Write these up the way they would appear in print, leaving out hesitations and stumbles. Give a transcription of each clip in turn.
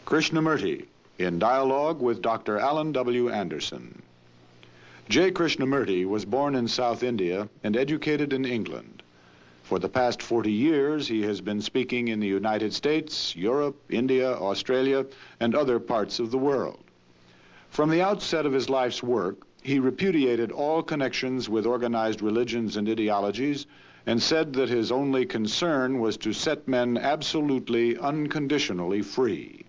Krishnamurti, in dialogue with Dr. Allan W. Anderson. J. Krishnamurti was born in South India and educated in England. For the past 40 years, he has been speaking in the United States, Europe, India, Australia, and other parts of the world. From the outset of his life's work, he repudiated all connections with organized religions and ideologies and said that his only concern was to set men absolutely, unconditionally free.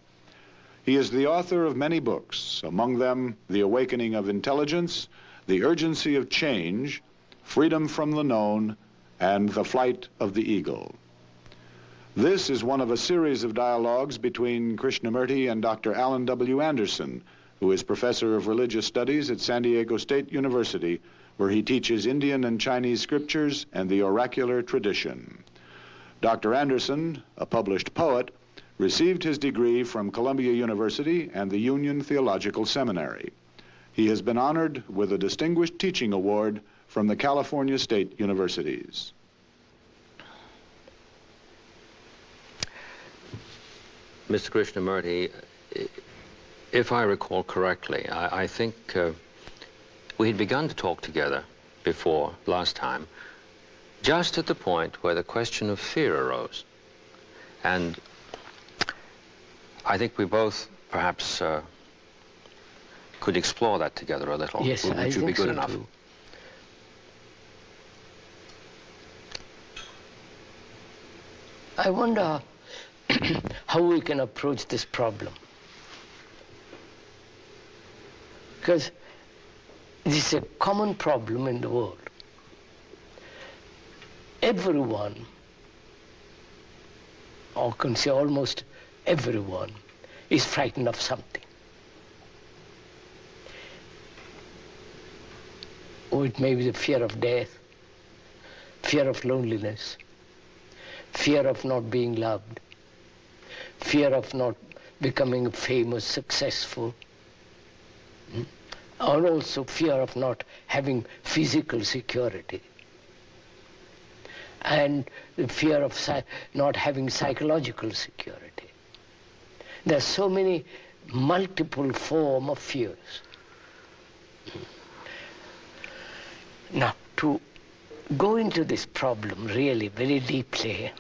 He is the author of many books, among them The Awakening of Intelligence, The Urgency of Change, Freedom from the Known, and The Flight of the Eagle. This is one of a series of dialogues between Krishnamurti and Dr. Allan W. Anderson, who is professor of religious studies at San Diego State University, where he teaches Indian and Chinese scriptures and the oracular tradition. Dr. Anderson, a published poet, received his degree from Columbia University and the Union Theological Seminary. He has been honored with a Distinguished Teaching Award from the California State Universities. Mr. Krishnamurti, if I recall correctly, I think we had begun to talk together before, last time, just at the point where the question of fear arose. And I think we both perhaps could explore that together a little. Yes, Would you be good enough? Too. I wonder how we can approach this problem. Because this is a common problem in the world. Everyone, or can say almost everyone, is frightened of something. Or it may be the fear of death, fear of loneliness, fear of not being loved, fear of not becoming famous, successful, or also fear of not having physical security, and the fear of not having psychological security. There are so many multiple forms of fears. Now, to go into this problem really very deeply,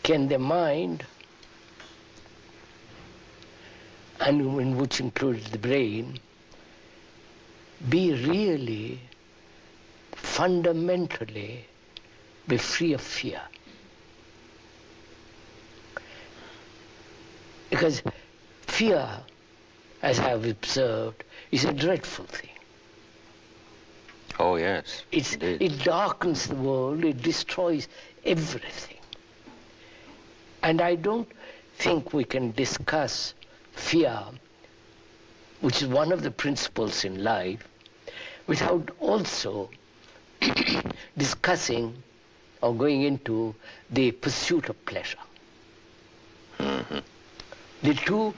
can the mind, and in which includes the brain, be really fundamentally be free of fear? Because fear, as I have observed, is a dreadful thing. Oh, yes. It darkens the world, it destroys everything. And I don't think we can discuss fear, which is one of the principles in life, without also discussing or going into the pursuit of pleasure. Mm-hmm. The two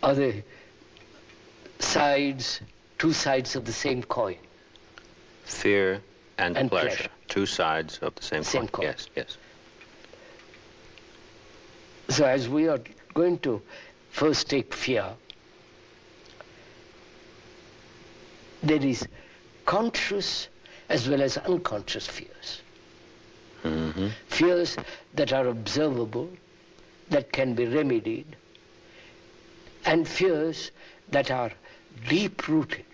are the sides, two sides of the same coin. Fear and pleasure. Two sides of the same coin. Yes, yes. So as we are going to first take fear, there is conscious as well as unconscious fears. Mm-hmm. Fears that are observable, that can be remedied, and fears that are deep-rooted,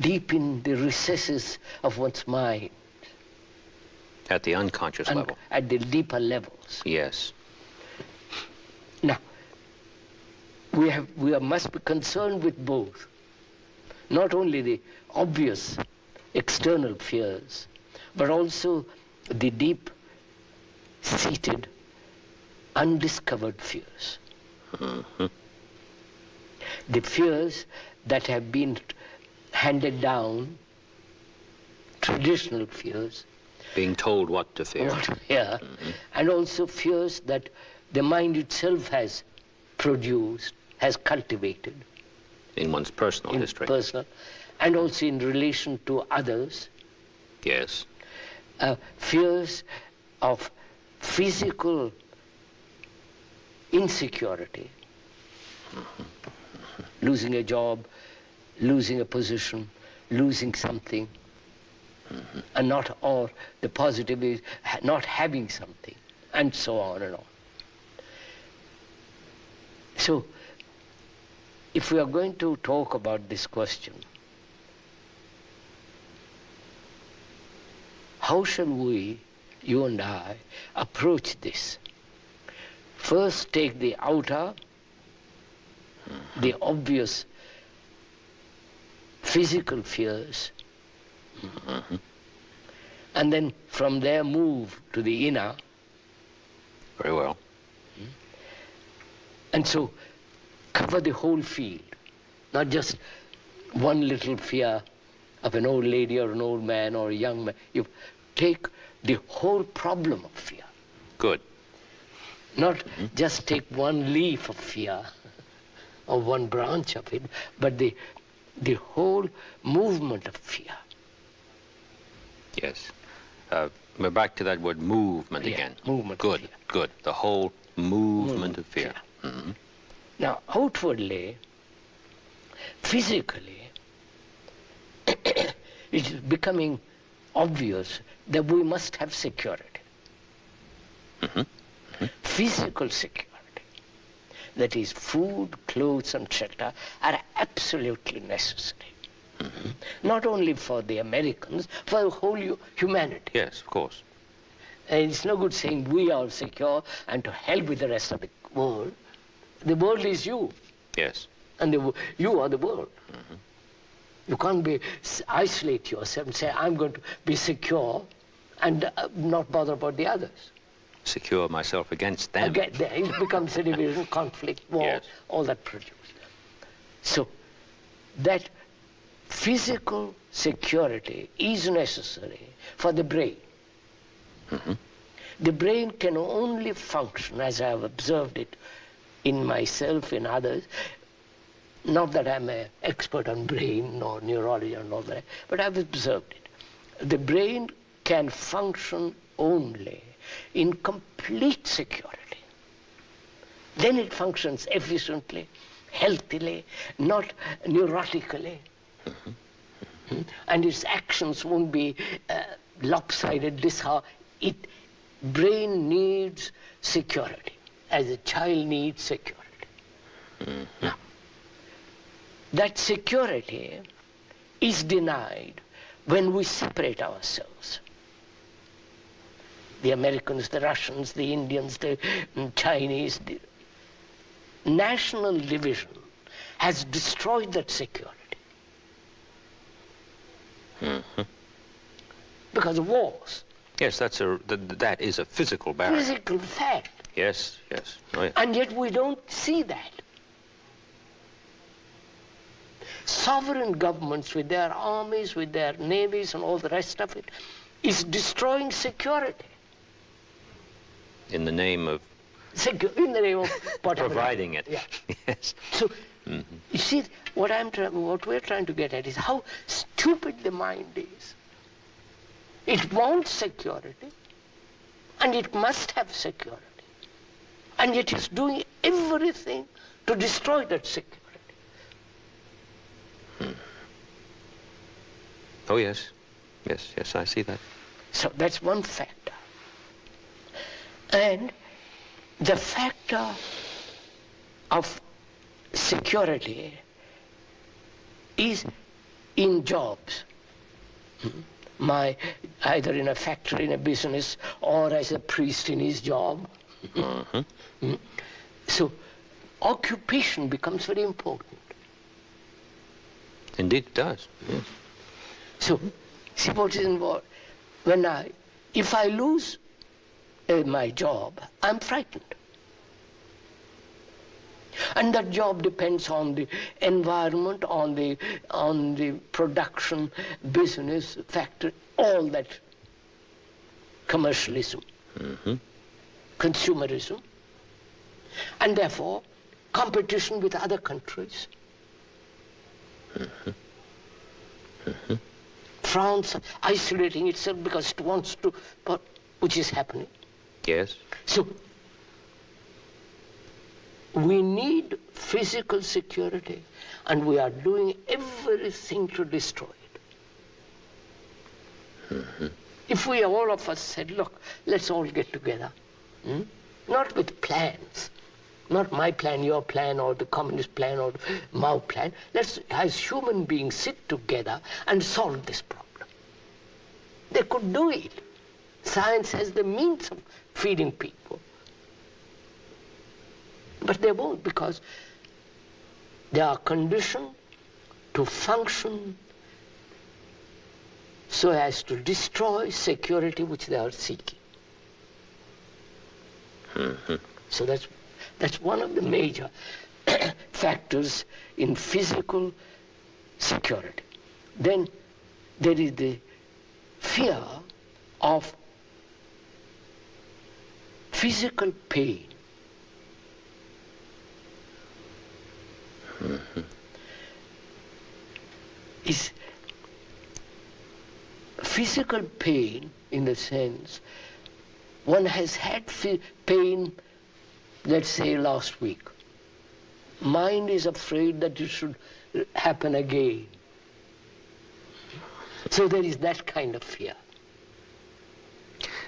deep in the recesses of one's mind. At the unconscious level. At the deeper levels. Yes. Now, we must be concerned with both. Not only the obvious external fears, but also the deep-seated, undiscovered fears. Mm-hmm. The fears that have been handed down, traditional fears. Being told what to fear. Mm-hmm. And also fears that the mind itself has produced, has cultivated. In one's personal history. Personal, and also in relation to others. Yes. Fears of physical insecurity, losing a job, losing a position, losing something, and not, or the positive is not having something, and so on and on. So, if we are going to talk about this question, how shall we, you and I, approach this? First, take the outer, the obvious physical fears, and then from there move to the inner. Very well. And so cover the whole field, not just one little fear of an old lady or an old man or a young man. You take the whole problem of fear. Good. Not just take one leaf of fear or one branch of it, but the whole movement of fear. Yes. We're back to that word movement again. Movement. Good, of fear. good. The whole movement of fear. Mm-hmm. Now, outwardly, physically, it is becoming obvious that we must have security. Physical security, that is food, clothes and shelter, are absolutely necessary. Not only for the Americans, for the whole humanity. Yes, of course. And it's no good saying we are secure and to hell with the rest of the world. The world is you, Yes. and you are the world. You can't isolate yourself and say, I'm going to be secure and not bother about the others. Secure myself against them. Again, it becomes a division, conflict, war, Yes. all that produced. So that physical security is necessary for the brain. The brain can only function, as I have observed it in myself, in others, not that I'm an expert on brain or neurology and all that, but I've observed it. The brain can function only in complete security. Then it functions efficiently, healthily, not neurotically. And its actions won't be lopsided, brain needs security, as a child needs security. Now, that security is denied when we separate ourselves. The Americans, the Russians, the Indians, the Chinese, the national division has destroyed that security. Because of wars. Yes, that is a physical barrier. Physical fact. Yes, yes. Oh, yeah. And yet we don't see that. Sovereign governments with their armies, with their navies and all the rest of it, is destroying security. In the name of In the name of whatever. providing it. Yeah. Yes. So, you see, what we're trying to get at is how stupid the mind is. It wants security, and it must have security. And yet it's doing everything to destroy that security. Oh, yes. Yes, yes, I see that. So that's one factor. And the factor of security is in jobs. Either in a factory, in a business, or as a priest in his job. So occupation becomes very important. Indeed it does. Yes. So, see what is involved. If I lose my job, I'm frightened. And that job depends on the environment, on the production, business, factory, all that commercialism, consumerism, and therefore competition with other countries. France isolating itself because it wants to, which is happening. Yes. So we need physical security, and we are doing everything to destroy it. Mm-hmm. If we all of us said, look, let's all get together, not with plans, not my plan, your plan, or the communist plan, or the Mao plan, let's, as human beings, sit together and solve this problem. They could do it. Science has the means of feeding people. But they won't, because they are conditioned to function so as to destroy security which they are seeking. Mm-hmm. So that's one of the major factors in physical security. Then there is the fear of physical pain. Mm-hmm. Is physical pain in the sense one has had pain, let's say last week. Mind is afraid that it should happen again. So there is that kind of fear.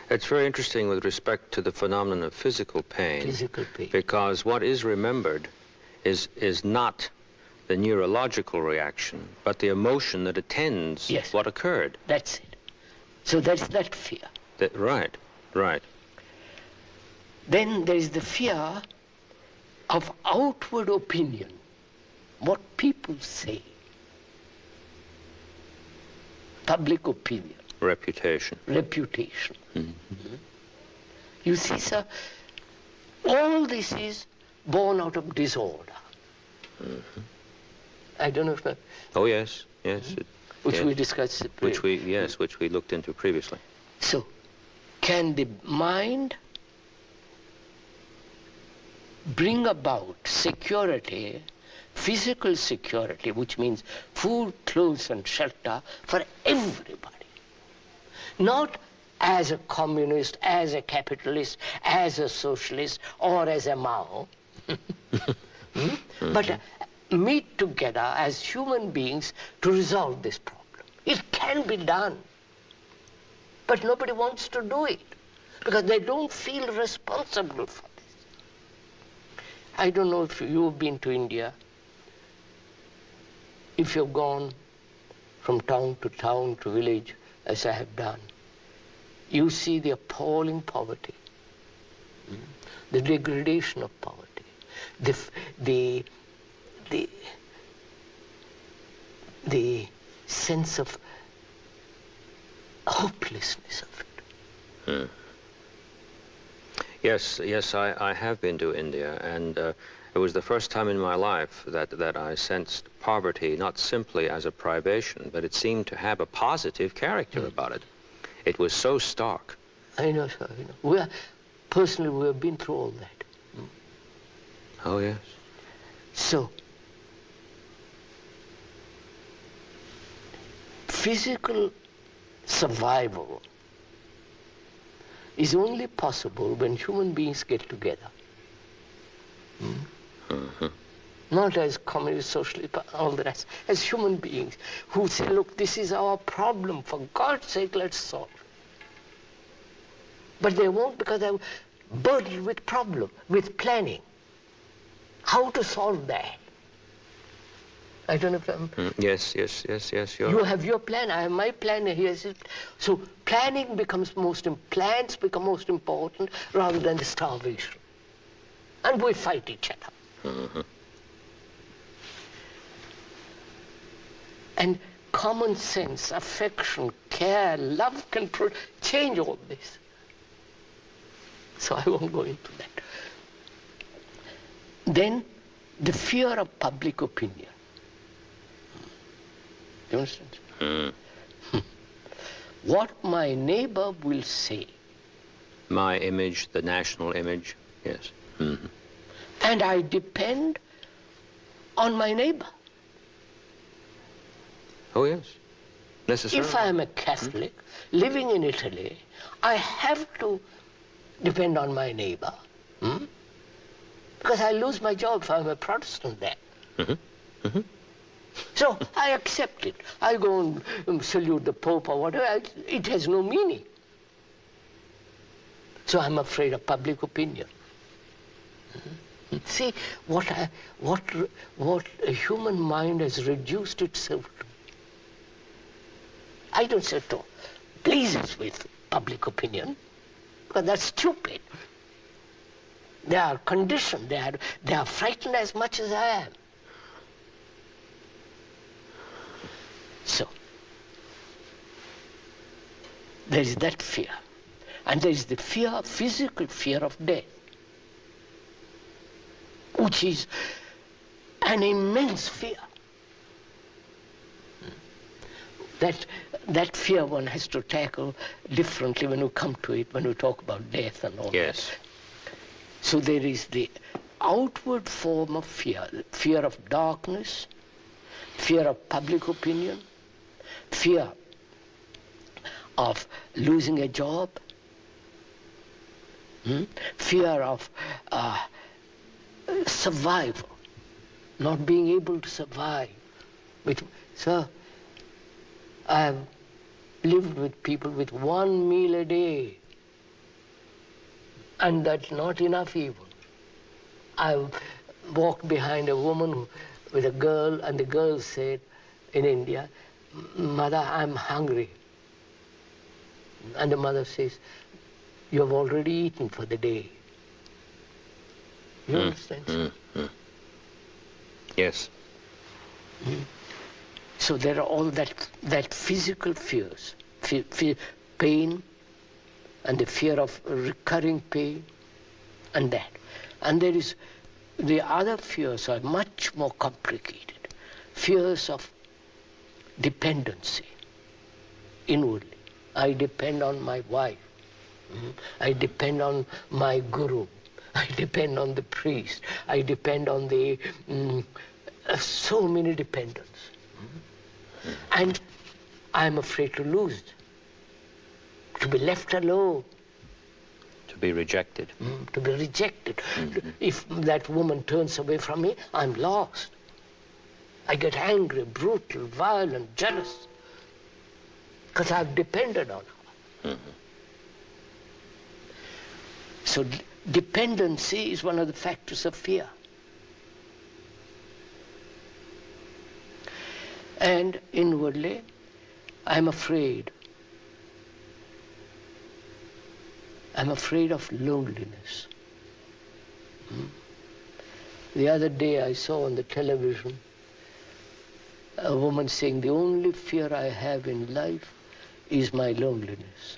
It's very interesting with respect to the phenomenon of physical pain. Physical pain. Because what is remembered is not the neurological reaction, but the emotion that attends what occurred. That's it. So that's that fear. Right. Then there is the fear of outward opinion, what people say, public opinion. Reputation. Mm-hmm. You see, sir, all this is born out of disorder. Mm-hmm. I don't know if... Oh, yes. Which we discussed. Which we looked into previously. So, can the mind bring about security, physical security, which means food, clothes, and shelter for everybody? Not as a communist, as a capitalist, as a socialist, or as a Mao, but meet together as human beings to resolve this problem. It can be done, but nobody wants to do it because they don't feel responsible for this. I don't know if you've been to India, if you've gone from town to village, as I have done, you see the appalling poverty, the degradation of poverty, the sense of hopelessness of it. Yes, I have been to India, and it was the first time in my life that I sensed poverty not simply as a privation, but it seemed to have a positive character about it. It was so stark. I know, sir. Personally, we have been through all that. Oh, yes. So, physical survival is only possible when human beings get together. Not as communist, socialist, all the rest, as human beings who say, look, this is our problem, for God's sake, let's solve it. But they won't, because they're burdened with problem, with planning. How to solve that? I don't know if I'm... Yes. You have your plan, I have my plan, here. So planning becomes plans become most important rather than the starvation. And we fight each other. And common sense, affection, care, love can change all this. So I won't go into that. Then the fear of public opinion. Do you understand? What my neighbor will say. My image, the national image, yes. And I depend on my neighbor. Oh, yes, necessarily. If I am a Catholic living in Italy, I have to depend on my neighbor. Because I lose my job if I'm a Protestant then. So I accept it. I go and salute the Pope or whatever. It has no meaning. So I'm afraid of public opinion. See what a human mind has reduced itself to. I don't say to please us with public opinion, because that's stupid. They are conditioned. They are frightened as much as I am. So there is that fear. And there is the fear, physical fear of death, which is an immense fear. That fear one has to tackle differently when you come to it, when you talk about death and all Yes. that. So there is the outward form of fear, fear of darkness, fear of public opinion, fear of losing a job, fear of survival, not being able to survive. Sir, I have lived with people with 1 meal a day, and that's not enough even. I walked behind a woman with a girl, and the girl said in India, "Mother, I'm hungry." And the mother says, "You have already eaten for the day." You understand? Yes. So there are all that physical fears, pain, and the fear of recurring pain, and that. And there is the other fears are much more complicated. Fears of dependency, inwardly. I depend on my wife. I depend on my guru. I depend on the priest. I depend on the so many dependents. And I'm afraid to lose it, to be left alone. To be rejected. To be rejected. If that woman turns away from me, I'm lost. I get angry, brutal, violent, jealous, because I've depended on her. So dependency is one of the factors of fear. And inwardly, I'm afraid. I'm afraid of loneliness. The other day I saw on the television a woman saying, "The only fear I have in life is my loneliness."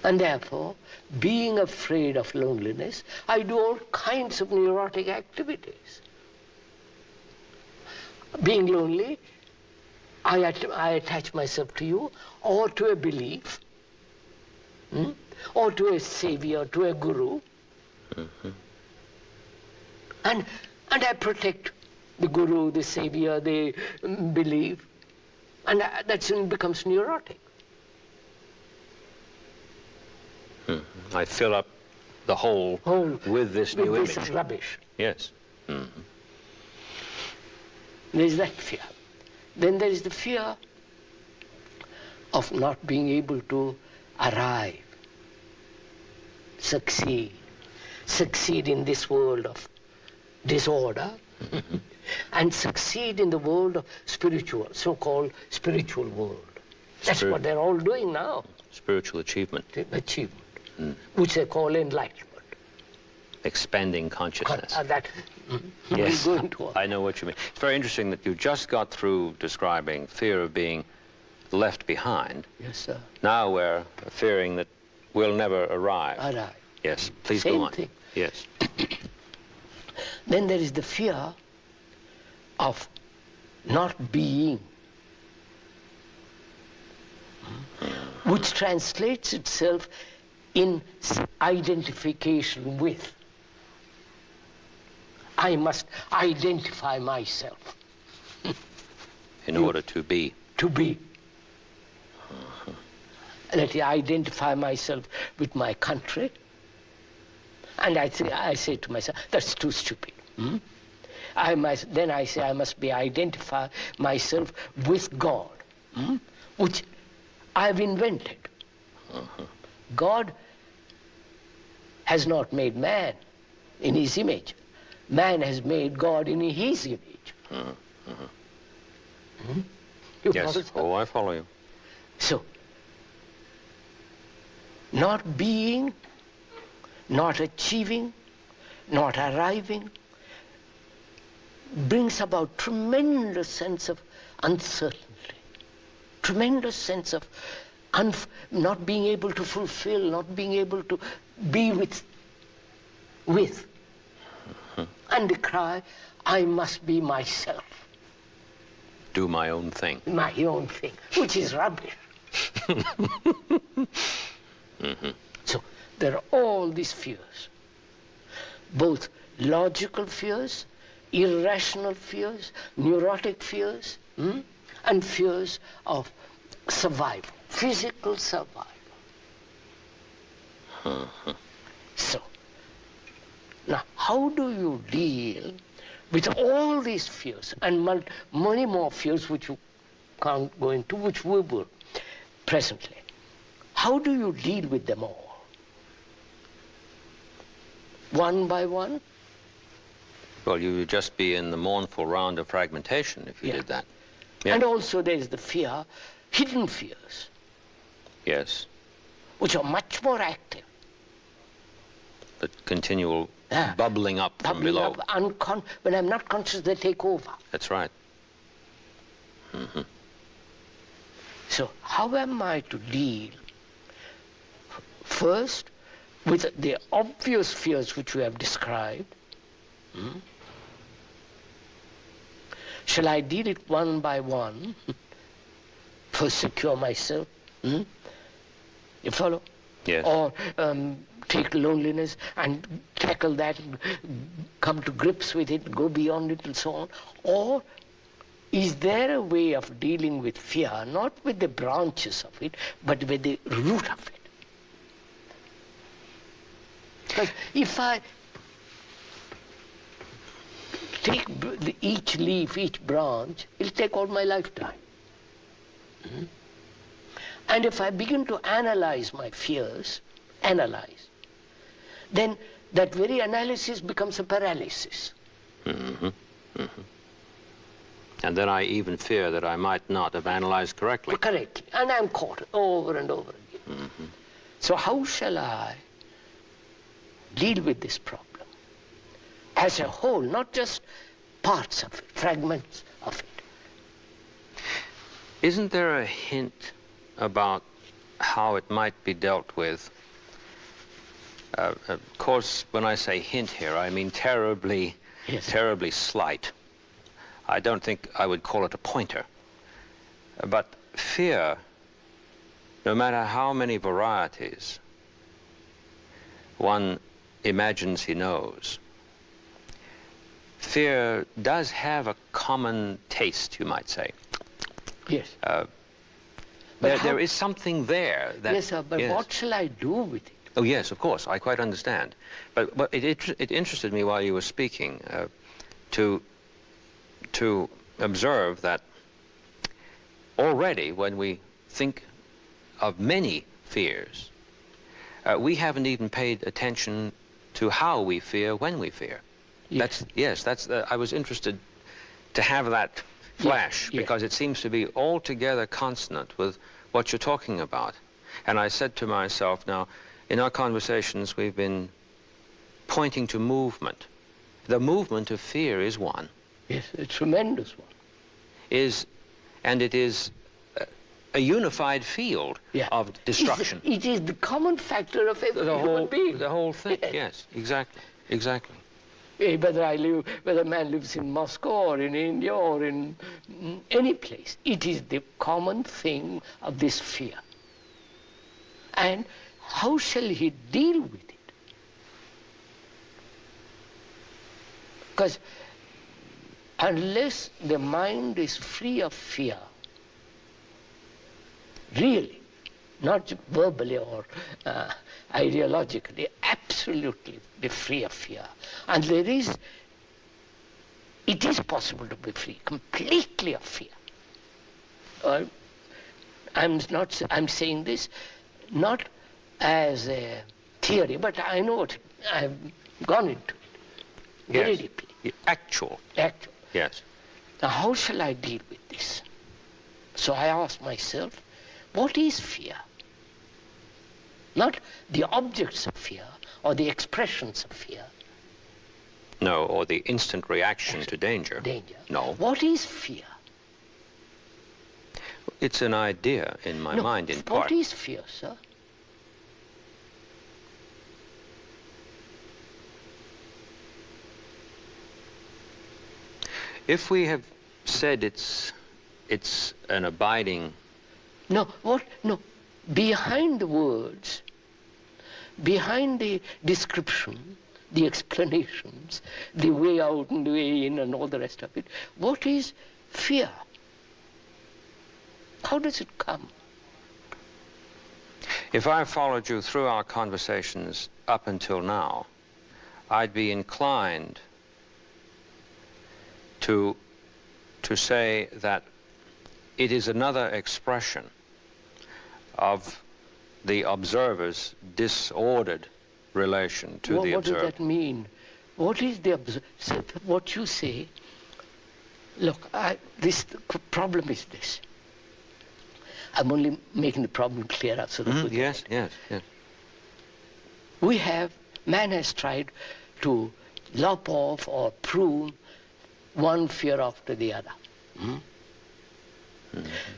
And therefore, being afraid of loneliness, I do all kinds of neurotic activities. Being lonely, I attach myself to you, or to a belief, or to a savior, to a guru, and I protect the guru, the savior, the belief, and that soon becomes neurotic. I fill up the hole with this new With this image. rubbish. Yes. There's that fear. Then there is the fear of not being able to arrive, succeed in this world of disorder, and succeed in the world of so-called spiritual world. That's what they're all doing now. Spiritual achievement. Achievement, which they call enlightenment. Expanding consciousness. Yes, we'll go into all. I know what you mean. It's very interesting that you just got through describing fear of being left behind. Yes, sir. Now we're fearing that we'll never arrive. Arrive. Yes, please Same go on. thing. Yes. Then there is the fear of not being, which translates itself in identification with. I must identify myself. In order to be. To be. Let me identify myself with my country. And I say to myself, that's too stupid. Then I say I must identify myself with God, which I've invented. God has not made man in his image. Man has made God in his image. You Yes, follow? I follow you. So, not being, not achieving, not arriving, brings about tremendous sense of uncertainty, tremendous sense of not being able to fulfill, not being able to be with. And the cry, I must be myself. Do my own thing. My own thing, which is rubbish. So there are all these fears, both logical fears, irrational fears, neurotic fears, and fears of survival, physical survival. So, now how do you deal with all these fears and many more fears which you can't go into, which we will presently? How do you deal with them all? One by one? Well, you would just be in the mournful round of fragmentation if you did that. Yeah. And also there is the fear, hidden fears, Yes. which are much more active. The continual bubbling up from Bubbling below. up, when I'm not conscious, they take over. That's right. So how am I to deal first with the obvious fears which we have described? Shall I deal it one by one? First secure myself. You follow? Yes. Or take loneliness and tackle that, and come to grips with it, go beyond it and so on? Or is there a way of dealing with fear, not with the branches of it, but with the root of it? Because if I take each leaf, each branch, it'll take all my lifetime. And if I begin to analyze my fears, then that very analysis becomes a paralysis. And then I even fear that I might not have analyzed correctly. Correctly. And I'm caught over and over again. So how shall I deal with this problem as a whole, not just parts of it, fragments of it? Isn't there a hint about how it might be dealt with? Of course, when I say hint here, I mean terribly slight. I don't think I would call it a pointer. But fear, no matter how many varieties one imagines he knows, fear does have a common taste, you might say. Yes. There is something there. That, yes, sir, but what shall I do with it? Oh, yes, of course, I quite understand. But it interested me while you were speaking to observe that already when we think of many fears, we haven't even paid attention to how we fear when we fear. Yes. I was interested to have that flash because it seems to be altogether consonant with what you're talking about. And I said to myself, now, in our conversations, we've been pointing to movement. The movement of fear is one. Yes, a tremendous one. And it is a unified field of destruction. It is the common factor of every human being. The whole thing, yes, exactly. Whether a man lives in Moscow or in India or in any place, it is the common thing of this fear. And how shall he deal with it? Because unless the mind is free of fear, really, not verbally or ideologically, absolutely be free of fear. And it is possible to be free completely of fear. I'm saying this not as a theory, but I know it. I've gone into it very deeply. Actual. Yes. Now, how shall I deal with this? So I ask myself, what is fear? Not the objects of fear or the expressions of fear. No, or the instant reaction to danger. No. What is fear? It's an idea in my mind, in part. What is fear, sir? If we have said it's an abiding... No, behind the words, behind the description, the explanations, the way out and the way in and all the rest of it, what is fear? How does it come? If I followed you through our conversations up until now, I'd be inclined to say that it is another expression of the observer's disordered relation to the observer. What does that mean? What is the what you say? Look, the problem is this. I'm only making the problem clearer so that yes. Man has tried to lop off or prune one fear after the other.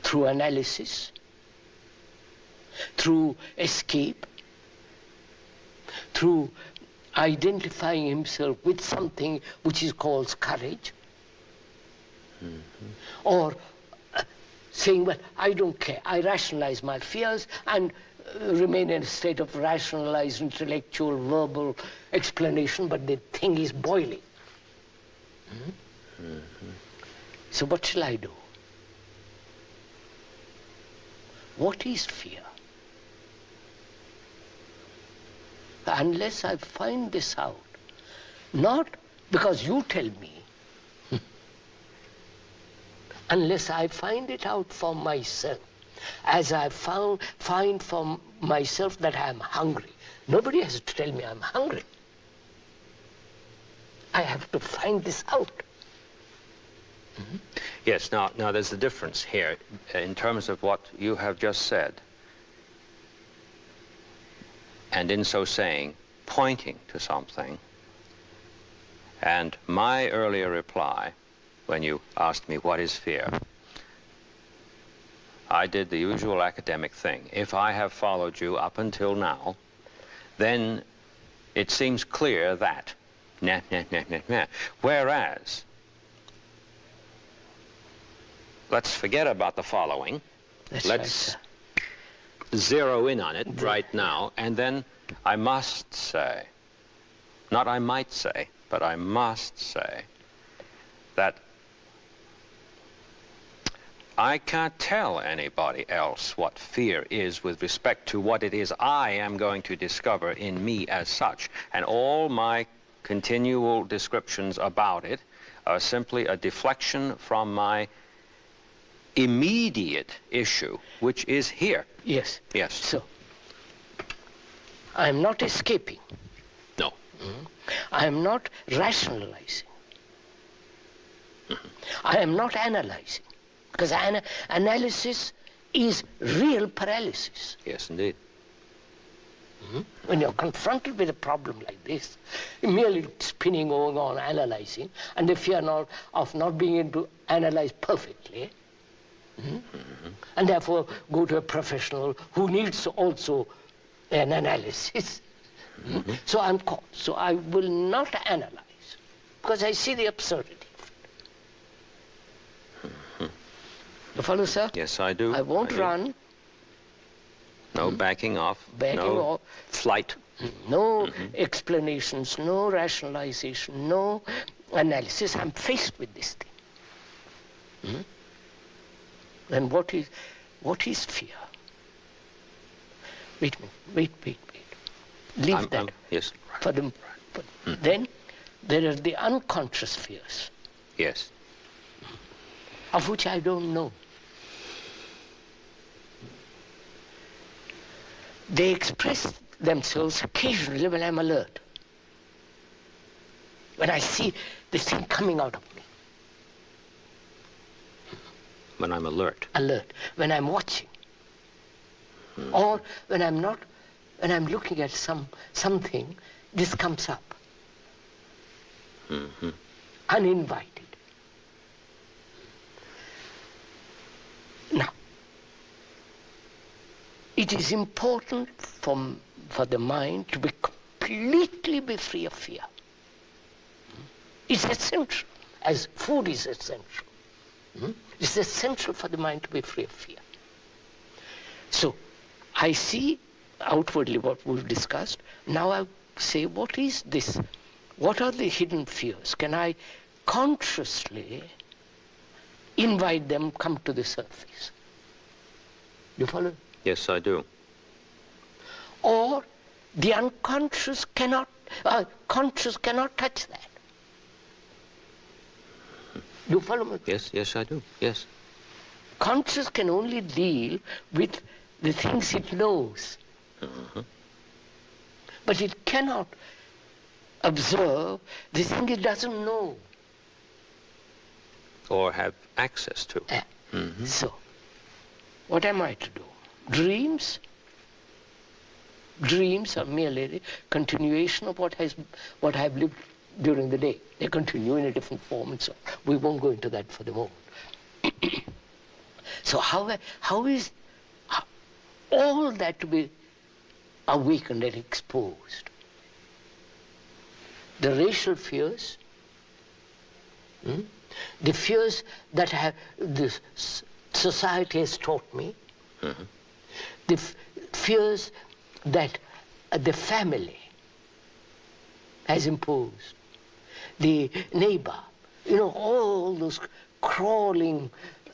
Through analysis, through escape, through identifying himself with something which is called courage, or saying, well, I don't care, I rationalize my fears and remain in a state of rationalized, intellectual, verbal explanation, but the thing is boiling. So what shall I do? What is fear? Unless I find this out, not because you tell me, unless I find it out for myself, as I find for myself that I am hungry. Nobody has to tell me I'm hungry. I have to find this out. Yes, now there's a difference here in terms of what you have just said. And in so saying, pointing to something. And my earlier reply, when you asked me what is fear, I did the usual academic thing. If I have followed you up until now, then it seems clear that. Whereas, let's forget about the following. Let's zero in on it right now, and then I must say, not I might say, but I must say that I can't tell anybody else what fear is with respect to what it is I am going to discover in me as such. And all my continual descriptions about it are simply a deflection from my immediate issue, which is here. Yes. Yes. So, I am not escaping. No. I am not rationalizing. I am not analyzing. Because analysis is real paralysis. Yes, indeed. When you're confronted with a problem like this, you're merely spinning, going on, analyzing, and the fear of not being able to analyze perfectly, and therefore go to a professional who needs also an analysis. So I'm caught. So I will not analyze, because I see the absurdity. You follow, sir? Yes, I do. I won't run. No backing off. Backing off. Flight. No explanations, no rationalization, no analysis. I'm faced with this thing. Then what is fear? Wait a minute, wait. Leave that. Yes. For them. Then there are the unconscious fears, Yes. of which I don't know. They express themselves occasionally when I'm alert. When I see this thing coming out of me. When I'm alert. Alert. When I'm watching. Or when I'm not, when I'm looking at something, this comes up. Uninvited. Now, it is important for the mind to be completely free of fear. It's essential, as food is essential. It's essential for the mind to be free of fear. So, I see outwardly what we've discussed. Now I say, what is this? What are the hidden fears? Can I consciously invite them come to the surface? You follow? Yes, I do. Or the unconscious cannot, conscious cannot touch that. You follow me? Yes, I do. Yes. Conscious can only deal with the things it knows. But it cannot observe the thing it doesn't know. Or have access to. So, what am I to do? Dreams are merely the continuation of what I've lived during the day. They continue in a different form and so on. We won't go into that for the moment. So how is all that to be awakened and exposed? The racial fears, the fears that the society has taught me, the fears that the family has imposed, the neighbor, all those crawling,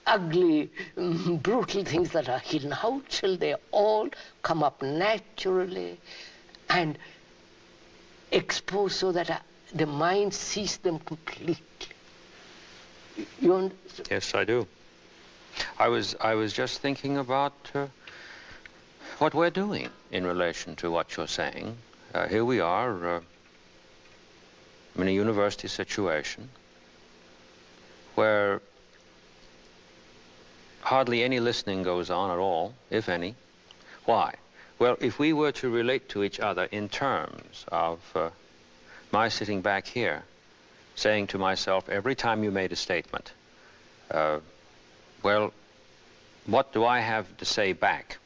ugly, brutal things that are hidden. How shall they all come up naturally and expose so that the mind sees them completely? You understand? Yes, I do. I was just thinking about what we're doing in relation to what you're saying. Here we are in a university situation where hardly any listening goes on at all, if any. Why? Well, if we were to relate to each other in terms of my sitting back here, saying to myself every time you made a statement, well, what do I have to say back?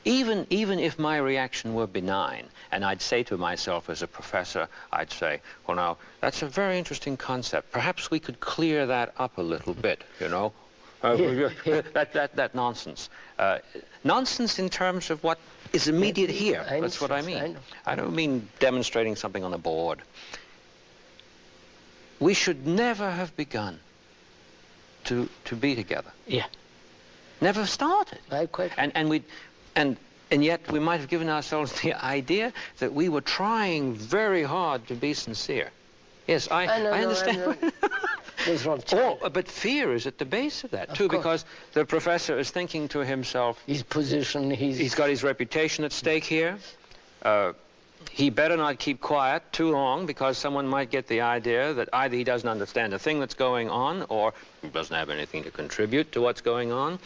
Even if my reaction were benign, and I'd say to myself as a professor, I'd say, well, now, that's a very interesting concept. Perhaps we could clear that up a little bit, that nonsense. Nonsense in terms of what is immediate here. That's what I mean. I don't mean demonstrating something on a board. We should never have begun to be together. Yeah. Never started. And yet we might have given ourselves the idea that we were trying very hard to be sincere. Yes, I understand. But fear is at the base of that too, because the professor is thinking to himself, his position, he's got his reputation at stake here. He better not keep quiet too long, because someone might get the idea that either he doesn't understand the thing that's going on, or he doesn't have anything to contribute to what's going on.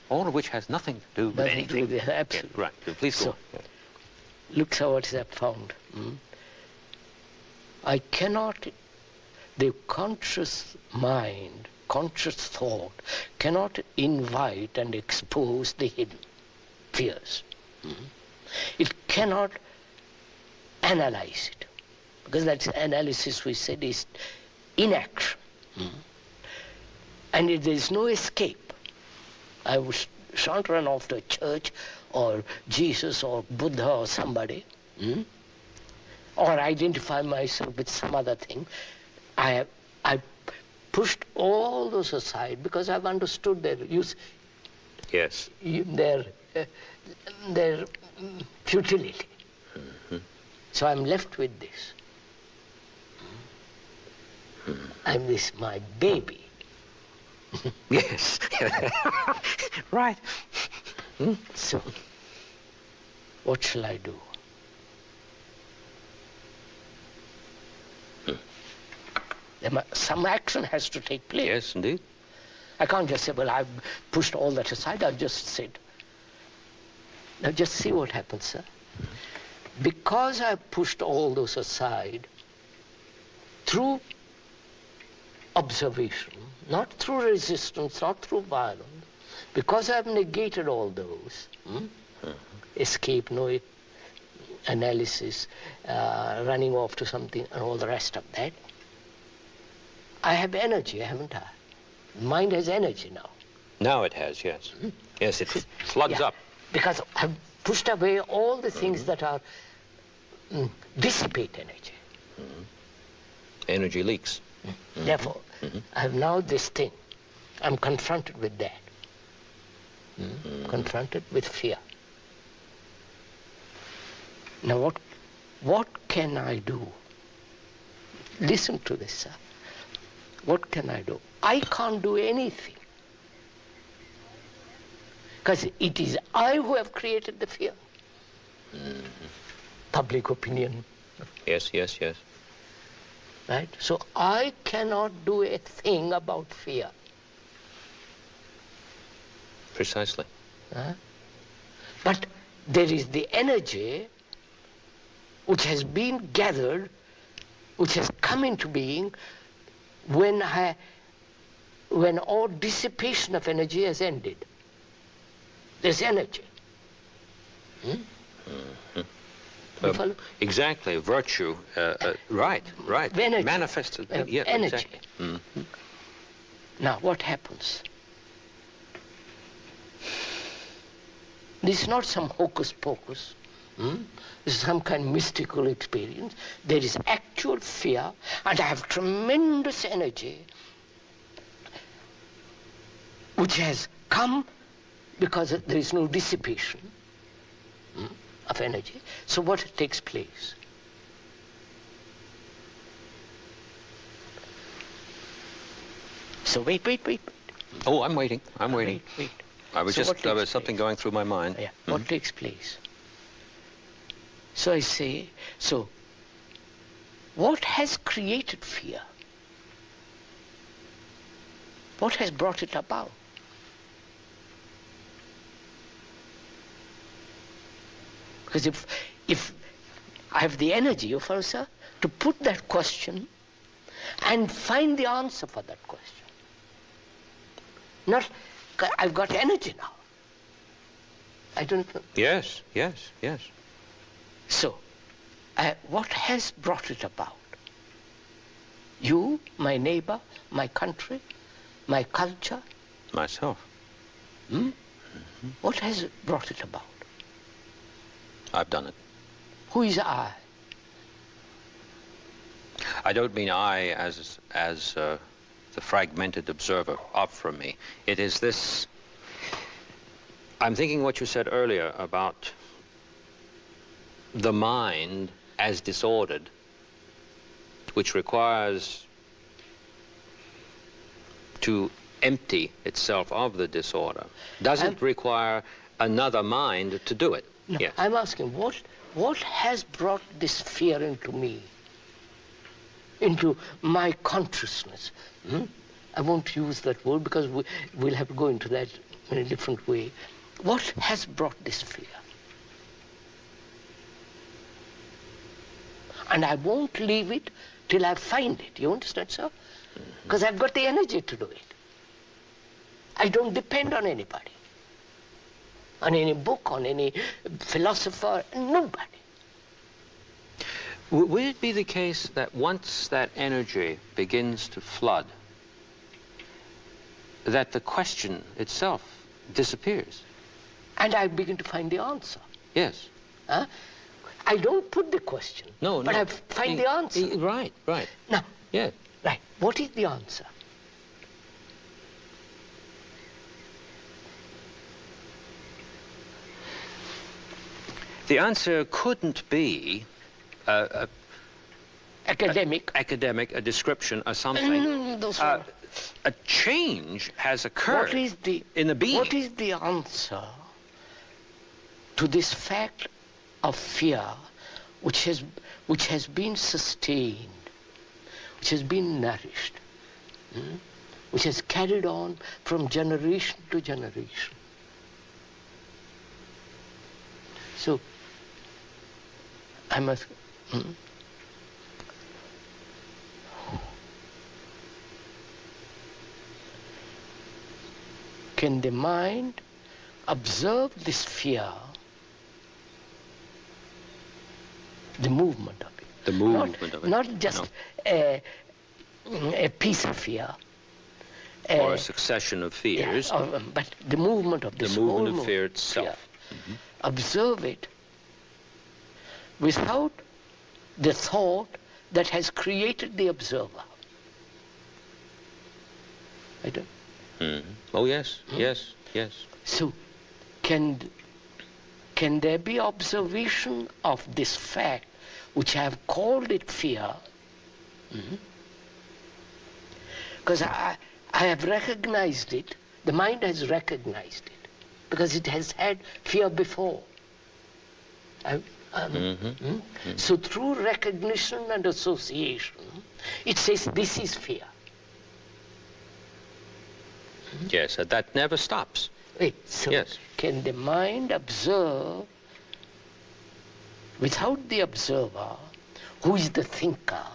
All of which has nothing to do with anything. Absolutely. Yeah, right. So please go on. Yeah. Look how what I have found. I cannot, the conscious mind, conscious thought, cannot invite and expose the hidden fears. It cannot analyze it, because that analysis, we said, is inaction. And there is no escape. I shan't run off to a church or Jesus or Buddha or somebody, or identify myself with some other thing. I pushed all those aside because I've understood their use. Yes. their futility. So I'm left with this. I'm this, my baby. Yes. Right. So, what shall I do? Some action has to take place. Yes, indeed. I can't just say, well, I've pushed all that aside, I've just said. Now just see what happens, sir. Because I've pushed all those aside, through observation, not through resistance, not through violence, because I've negated all those, escape, no analysis, running off to something and all the rest of that, I have energy, haven't I? Mind has energy now. Now it has, yes. Yes, it floods up. Because I've pushed away all the things that are dissipate energy. Energy leaks. Therefore, I have now this thing. I'm confronted with that. Confronted with fear. Now what can I do? Listen to this, sir. What can I do? I can't do anything. Because it is I who have created the fear. Public opinion. Yes, yes, yes. Right? So I cannot do a thing about fear. Precisely. But there is the energy which has been gathered, which has come into being when all dissipation of energy has ended. There's energy. You follow? Exactly, virtue. Right. Energy. Manifested. Yeah, energy. Exactly. Now, what happens? This is not some hocus pocus. This is some kind of mystical experience. There is actual fear, and I have tremendous energy which has come because there is no dissipation of energy. So what takes place? So wait. Oh, I'm waiting. Wait. There was something going through my mind. Yeah. What takes place? So I say, what has created fear? What has brought it about? Because if I have the energy, you follow, sir, to put that question and find the answer for that question. Not, I've got energy now. I don't know. Yes. So, what has brought it about? You, my neighbor, my country, my culture? Myself. What has brought it about? I've done it. Who is I? I don't mean I as the fragmented observer up from me. It is this. I'm thinking what you said earlier about the mind as disordered, which requires to empty itself of the disorder. Doesn't require another mind to do it. No, yes. I'm asking, what has brought this fear into me, into my consciousness? I won't use that word because we'll have to go into that in a different way. What has brought this fear? And I won't leave it till I find it. You understand, sir? Because I've got the energy to do it. I don't depend on anybody, on any book, on any philosopher, nobody. Would it be the case that once that energy begins to flood, that the question itself disappears? And I begin to find the answer. Yes. I don't put the question, but I find the answer. Right. Now, yeah. Right, what is the answer? The answer couldn't be Academic. a description or something. Those are- A change has occurred in the being. What is the answer to this fact of fear which has been sustained, which has been nourished, which has carried on from generation to generation? So, I must... Can the mind observe this fear, the movement of it? The movement of it. Not just a piece of fear. Or a succession of fears. Yeah, but the movement of this The movement whole of fear itself. fear. Observe it without the thought that has created the observer. I don't. Oh, yes, yes, yes. So, can there be observation of this fact, which I have called it fear? Because I have recognized it, the mind has recognized it, because it has had fear before. So through recognition and association, it says this is fear. Yes, that never stops. So Yes. can the mind observe without the observer, who is the thinker,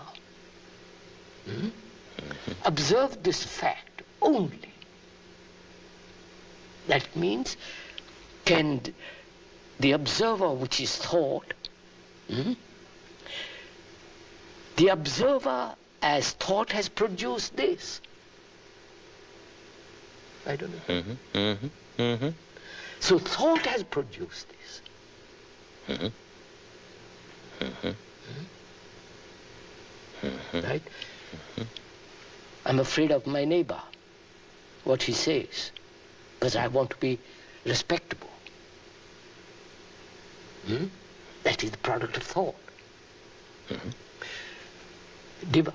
observe this fact only? That means, can the observer, which is thought, the observer as thought has produced this. I don't know. So thought has produced this. Right? I'm afraid of my neighbor, what he says, because I want to be respectable. That is the product of thought.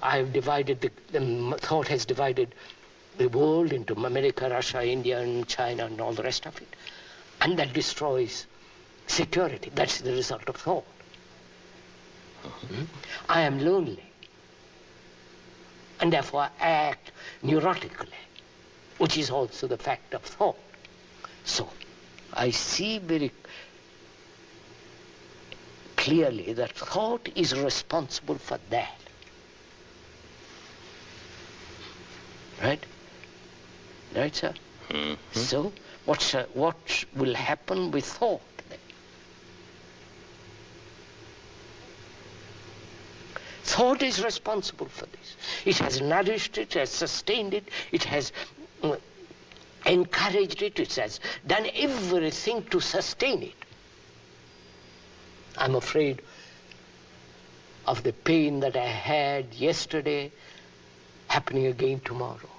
I've divided, thought has divided the world into America, Russia, India, and China, and all the rest of it. And that destroys security. That's the result of thought. I am lonely, and therefore I act neurotically, which is also the fact of thought. So, I see very clearly that thought is responsible for that. Right? Right, sir? So, what will happen with thought then? Thought is responsible for this. It has nourished it, has sustained it, it has encouraged it, it has done everything to sustain it. I'm afraid of the pain that I had yesterday happening again tomorrow,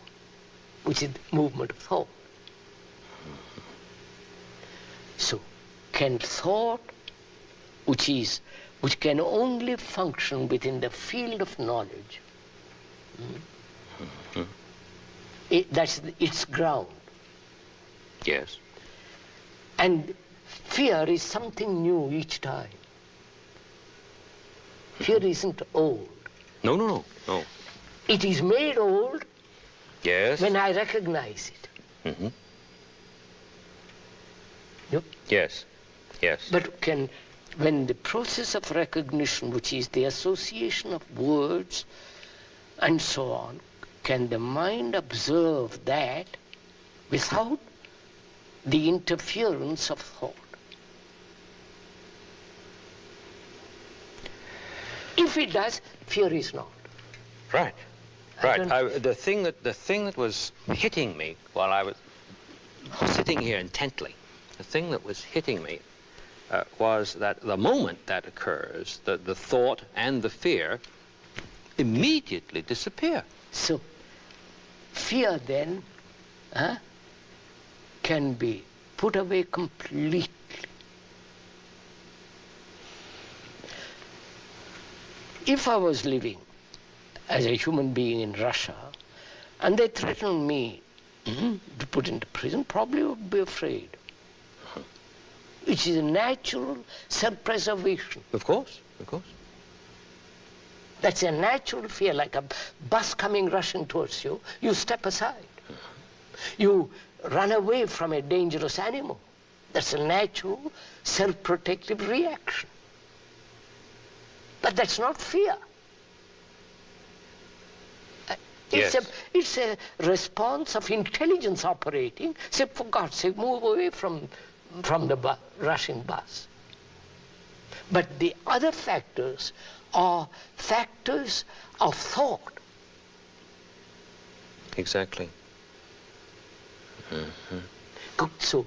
which is the movement of thought. So, can thought, which can only function within the field of knowledge, that's its ground. Yes. And fear is something new each time. Fear isn't old. No. It is made old Yes. when I recognize it. Yep. Yes. Yes. But when the process of recognition, which is the association of words and so on, can the mind observe that without the interference of thought? If it does, fear is not. Right. Right. The thing that was hitting me while I was sitting here intently, the thing that was hitting me was that the moment that occurs, the thought and the fear immediately disappear. So, fear then can be put away completely. If I was living as a human being in Russia, and they threatened me to put into prison, probably would be afraid. Which is a natural self-preservation. Of course, of course. That's a natural fear, like a bus coming rushing towards you. You step aside. You run away from a dangerous animal. That's a natural self-protective reaction. But that's not fear. Yes. It's a response of intelligence operating. Say, for God's sake, move away from the rushing bus. But the other factors are factors of thought. Exactly. So,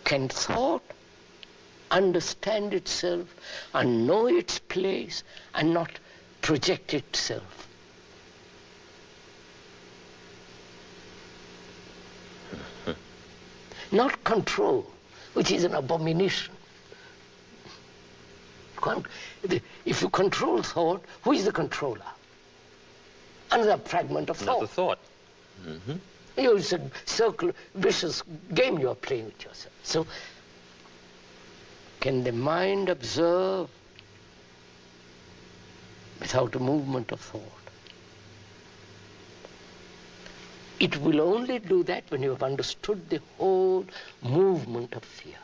can thought understand itself and know its place and not project itself? Not control, which is an abomination. If you control thought, who is the controller? Another fragment of thought. Another thought. It's a vicious game you are playing with yourself. So, can the mind observe without a movement of thought? It will only do that when you have understood the whole movement of fear.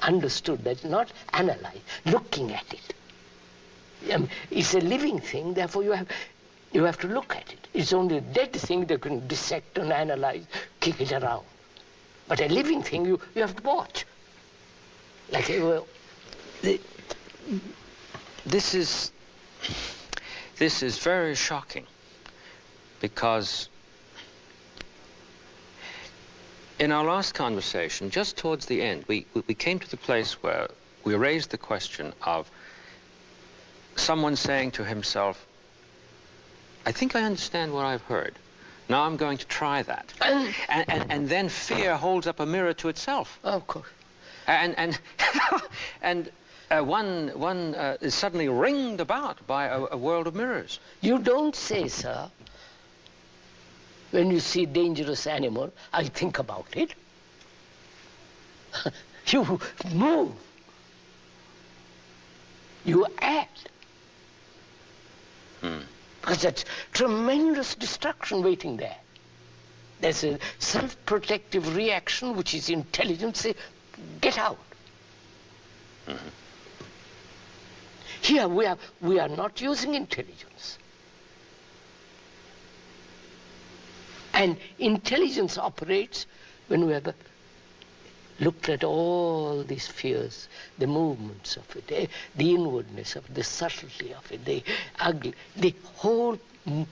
Understood that, not analyze, looking at it. It's a living thing, therefore you have to look at it. It's only a dead thing that you can dissect and analyze, kick it around. But a living thing, you have to watch. Like, This is very shocking, because in our last conversation, just towards the end, we came to the place where we raised the question of someone saying to himself, I think I understand what I've heard. Now I'm going to try that. And then fear holds up a mirror to itself. of course. And one is suddenly ringed about by a world of mirrors. You don't say, sir, when you see a dangerous animal, I'll think about it. You move. You act. Because that's tremendous destruction waiting there. There's a self-protective reaction which is intelligent. Say, get out. Here we are not using intelligence. And intelligence operates when we have looked at all these fears, the movements of it, the inwardness of it, the subtlety of it, the ugly, the whole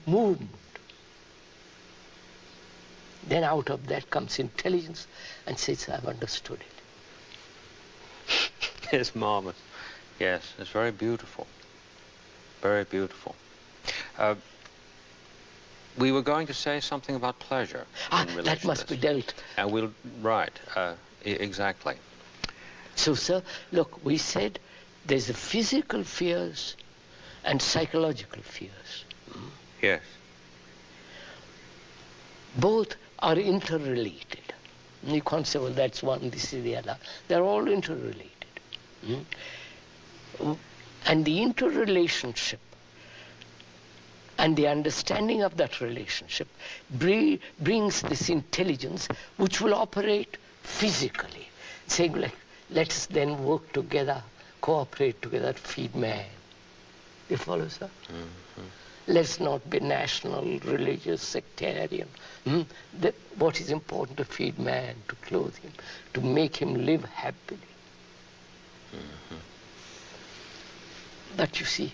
movement. Then out of that comes intelligence and says, I've understood it. It's marvelous. Yes, it's very beautiful. Very beautiful. We were going to say something about pleasure. That must be dealt. And we'll, right, exactly. So, sir, look, we said there's the physical fears and psychological fears. Yes. Both are interrelated. You can't say, well, that's one, this is the other. They're all interrelated. And the interrelationship and the understanding of that relationship brings this intelligence which will operate physically, saying, like, let us then work together, cooperate together to feed man. You follow, sir? Let's not be national, religious, sectarian. What is important to feed man, to clothe him, to make him live happily. But you see,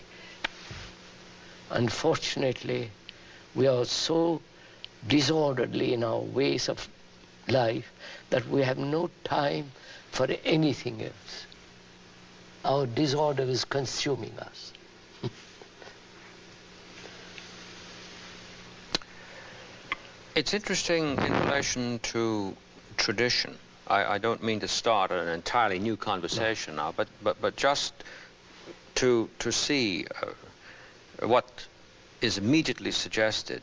unfortunately, we are so disorderly in our ways of life that we have no time for anything else. Our disorder is consuming us. It's interesting in relation to tradition. I don't mean to start an entirely new conversation now, but just to see what is immediately suggested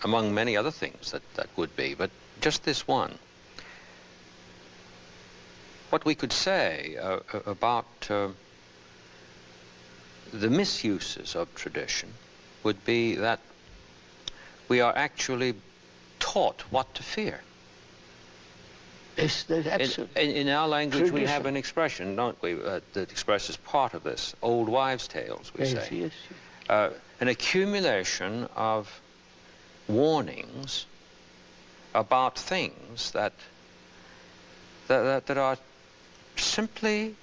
among many other things that would be, but just this one. What we could say about the misuses of tradition would be that we are actually taught what to fear. Yes, that's absolutely. In our language, we have Tradition. an expression, don't we, that expresses part of this. Old wives' tales, we Yes, say. yes. An accumulation of warnings about things that are simply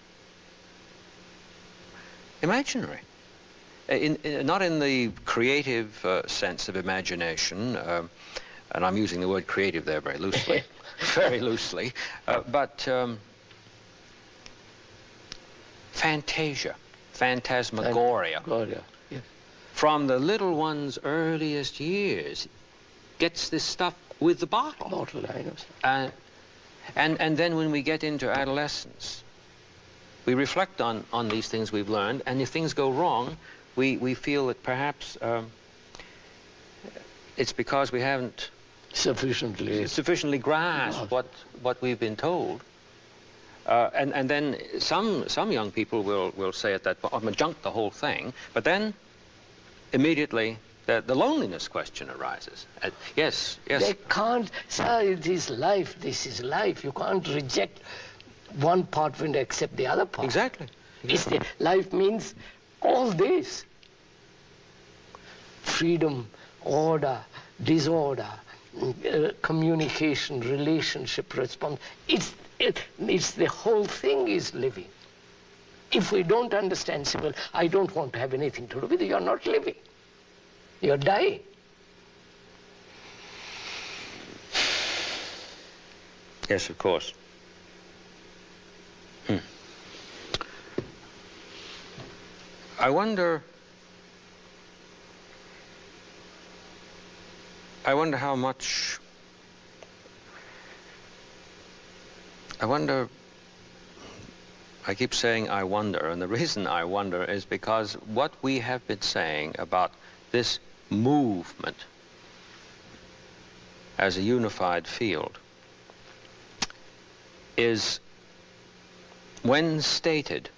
imaginary. Not in the creative sense of imagination, and I'm using the word creative there very loosely, very loosely, but fantasia, phantasmagoria. Gloria, yes. From the little one's earliest years, gets this stuff with the bottle. Bottle, I know. And then when we get into adolescence, we reflect on these things we've learned, and if things go wrong, we feel that perhaps it's because we haven't sufficiently grasped what we've been told. And then some young people will say at that point, I'm going to junk the whole thing, but then immediately the loneliness question arises. Yes. They can't, sir, it is life, this is life. You can't reject one part and accept the other part. Exactly. Life means all this. Freedom, order, disorder, communication, relationship, response. It's the whole thing is living. If we don't understand civil, I don't want to have anything to do with it. You're not living. You're dying. Yes, of course. I wonder how much, I keep saying I wonder, and the reason I wonder is because what we have been saying about this movement as a unified field is, when stated,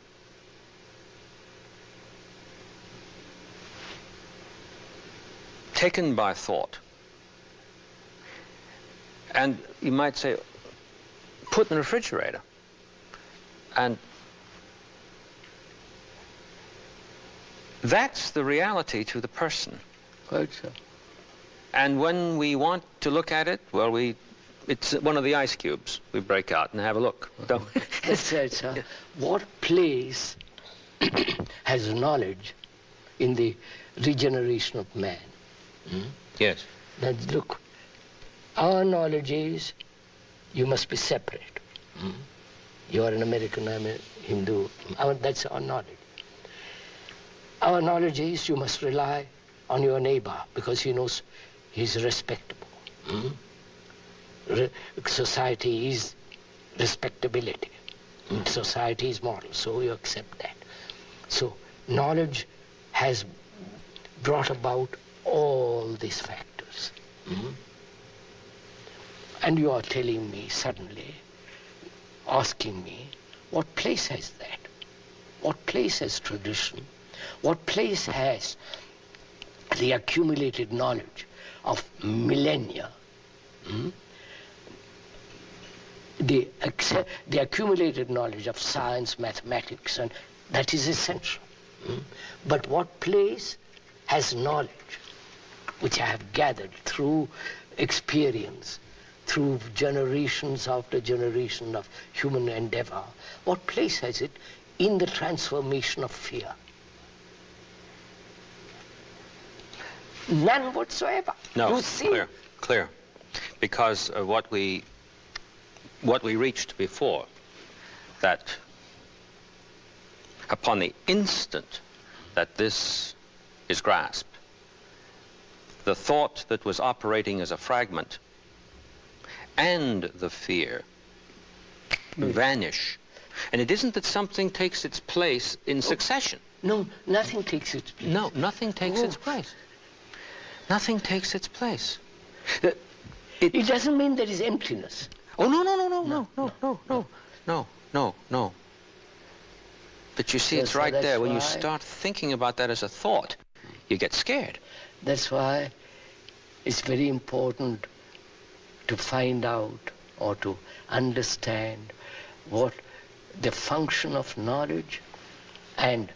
taken by thought, and you might say, put in the refrigerator, and that's the reality to the person. Quite so. And when we want to look at it, well, it's one of the ice cubes. We break out and have a look. Don't we? That's right, sir. What place has knowledge in the regeneration of man? Yes. Now look, our knowledge is you must be separate. You are an American, I'm a Hindu. That's our knowledge. Our knowledge is you must rely on your neighbor because he knows he's respectable. Society is respectability. Society is moral, so you accept that. So knowledge has brought about all these factors. And you are telling me suddenly, asking me, what place has that? What place has tradition? What place has the accumulated knowledge of millennia? The accumulated knowledge of science, mathematics, and that is essential. But what place has knowledge which I have gathered through experience, through generations after generation of human endeavor, what place has it in the transformation of fear? None whatsoever. No, You see? clear. Because what we reached before, that upon the instant that this is grasped, the thought that was operating as a fragment and the fear vanish. And it isn't that something takes its place in succession. No, nothing takes its place. No, nothing takes its place. Nothing takes its place. It doesn't mean there is emptiness. Oh, no. But you see, it's right there. When you start thinking about that as a thought, you get scared. That's why it's very important to find out or to understand what the function of knowledge and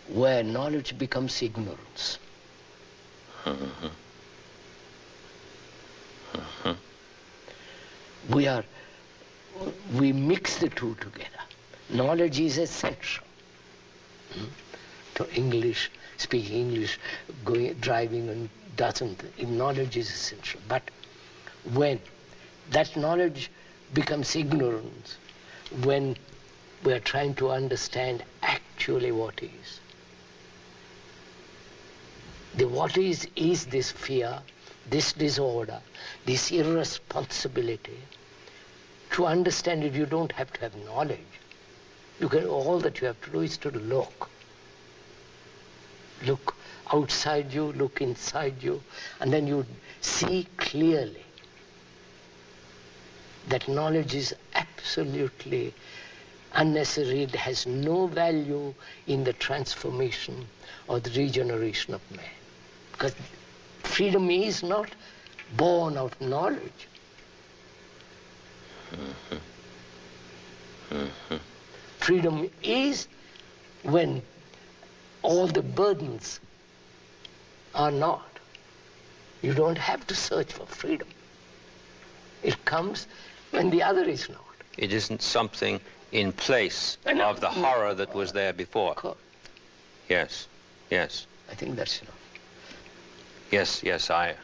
where knowledge becomes ignorance. We mix the two together. Knowledge is essential. To English, speaking English, driving and doesn't. Knowledge is essential. But when that knowledge becomes ignorance, when we're trying to understand actually what is. The what is this fear, this disorder, this irresponsibility. To understand it, you don't have to have knowledge. All that you have to do is to look. Look outside you, look inside you, and then you see clearly that knowledge is absolutely unnecessary. It has no value in the transformation or the regeneration of man. Because freedom is not born out of knowledge. Freedom is when all the burdens are not. You don't have to search for freedom. It comes when the other is not. It isn't something in place of the horror that was there before. Yes. I think that's enough. Yes, I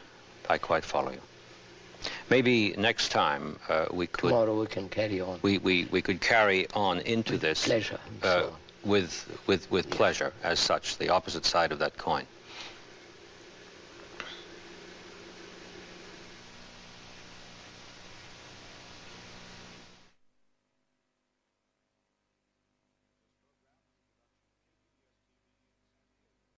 quite follow you. Maybe next time we could... Tomorrow we can carry on. We could carry on into with this... pleasure. With pleasure, as such, the opposite side of that coin.